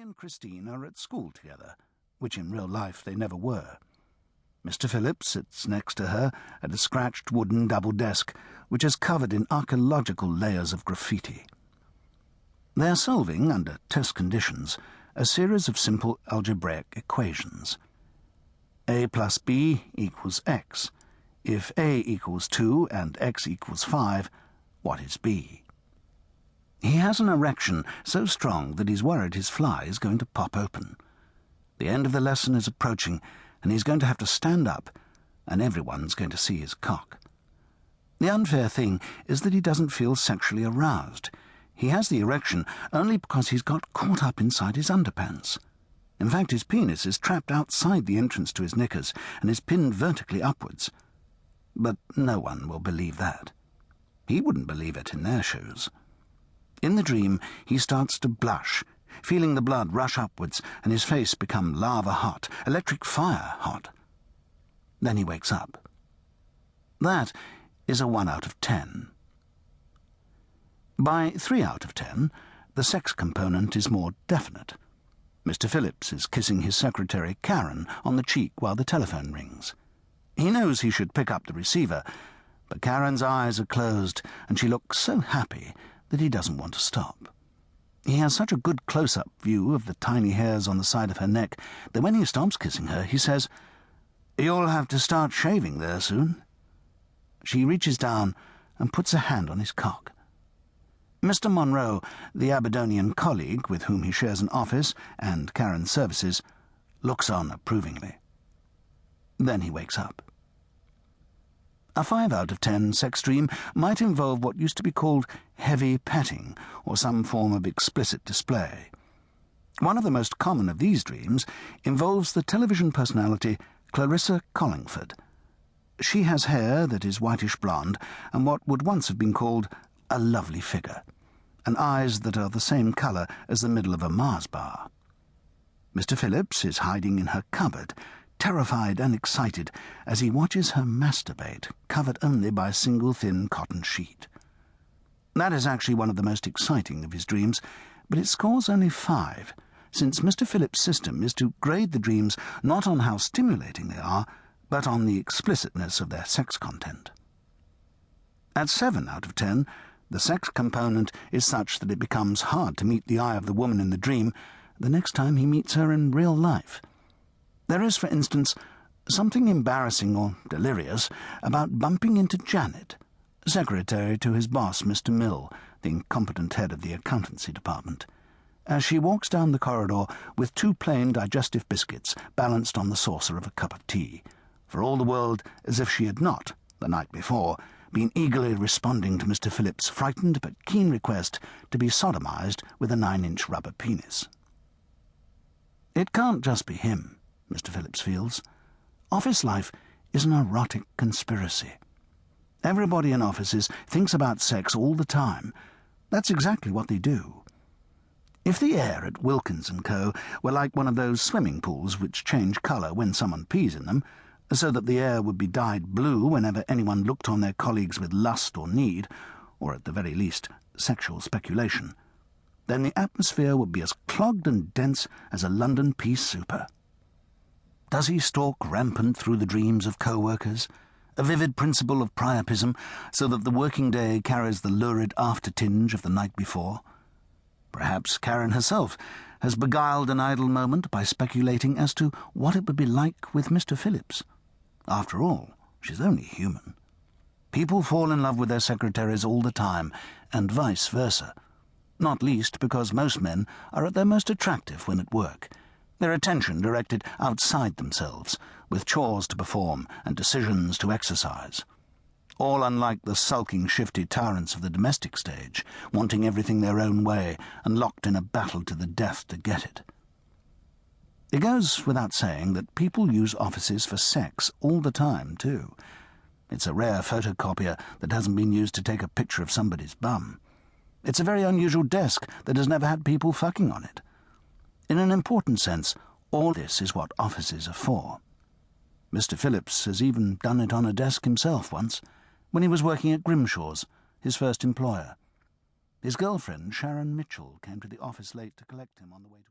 and Christine are at school together, which in real life they never were. Mr. Phillips sits next to her at a scratched wooden double desk, which is covered in archaeological layers of graffiti. They are solving, under test conditions, a series of simple algebraic equations. A plus B equals X. If A equals 2 and X equals 5, what is B? He has an erection so strong that he's worried his fly is going to pop open. The end of the lesson is approaching, and he's going to have to stand up, and everyone's going to see his cock. The unfair thing is that he doesn't feel sexually aroused. He has the erection only because he's got caught up inside his underpants. In fact, his penis is trapped outside the entrance to his knickers and is pinned vertically upwards. But no one will believe that. He wouldn't believe it in their shoes. In the dream, he starts to blush, feeling the blood rush upwards and his face become lava hot, electric fire hot. Then he wakes up. That is a 1 out of 10. By 3 out of 10, the sex component is more definite. Mr. Phillips is kissing his secretary, Karen, on the cheek while the telephone rings. He knows he should pick up the receiver, but Karen's eyes are closed and she looks so happy that he doesn't want to stop. He has such a good close-up view of the tiny hairs on the side of her neck that when he stops kissing her, he says, "You'll have to start shaving there soon." She reaches down and puts a hand on his cock. Mr. Monroe, the Aberdonian colleague with whom he shares an office and Karen's services, looks on approvingly. Then he wakes up. A 5 out of 10 sex dream might involve what used to be called heavy petting or some form of explicit display. One of the most common of these dreams involves the television personality Clarissa Collingford. She has hair that is whitish blonde and what would once have been called a lovely figure, and eyes that are the same colour as the middle of a Mars bar. Mr. Phillips is hiding in her cupboard, terrified and excited as he watches her masturbate, covered only by a single thin cotton sheet. That is actually one of the most exciting of his dreams, but it scores only 5, since Mr. Phillips' system is to grade the dreams not on how stimulating they are, but on the explicitness of their sex content. At 7 out of 10, the sex component is such that it becomes hard to meet the eye of the woman in the dream the next time he meets her in real life. There is, for instance, something embarrassing or delirious about bumping into Janet, secretary to his boss, Mr. Mill, the incompetent head of the accountancy department, as she walks down the corridor with 2 plain digestive biscuits balanced on the saucer of a cup of tea, for all the world as if she had not, the night before, been eagerly responding to Mr. Phillips' frightened but keen request to be sodomized with a 9-inch rubber penis. It can't just be him, Mr. Phillips feels. Office life is an erotic conspiracy. Everybody in offices thinks about sex all the time. That's exactly what they do. If the air at Wilkins & Co. were like one of those swimming pools which change colour when someone pees in them, so that the air would be dyed blue whenever anyone looked on their colleagues with lust or need, or at the very least sexual speculation, then the atmosphere would be as clogged and dense as a London pea souper. Does he stalk rampant through the dreams of co-workers, a vivid principle of priapism, so that the working day carries the lurid after-tinge of the night before? Perhaps Karen herself has beguiled an idle moment by speculating as to what it would be like with Mr. Phillips. After all, she's only human. People fall in love with their secretaries all the time, and vice versa, not least because most men are at their most attractive when at work, their attention directed outside themselves, with chores to perform and decisions to exercise. All unlike the sulking, shifty tyrants of the domestic stage, wanting everything their own way and locked in a battle to the death to get it. It goes without saying that people use offices for sex all the time, too. It's a rare photocopier that hasn't been used to take a picture of somebody's bum. It's a very unusual desk that has never had people fucking on it. In an important sense, all this is what offices are for. Mr. Phillips has even done it on a desk himself once, when he was working at Grimshaw's, his first employer. His girlfriend, Sharon Mitchell, came to the office late to collect him on the way to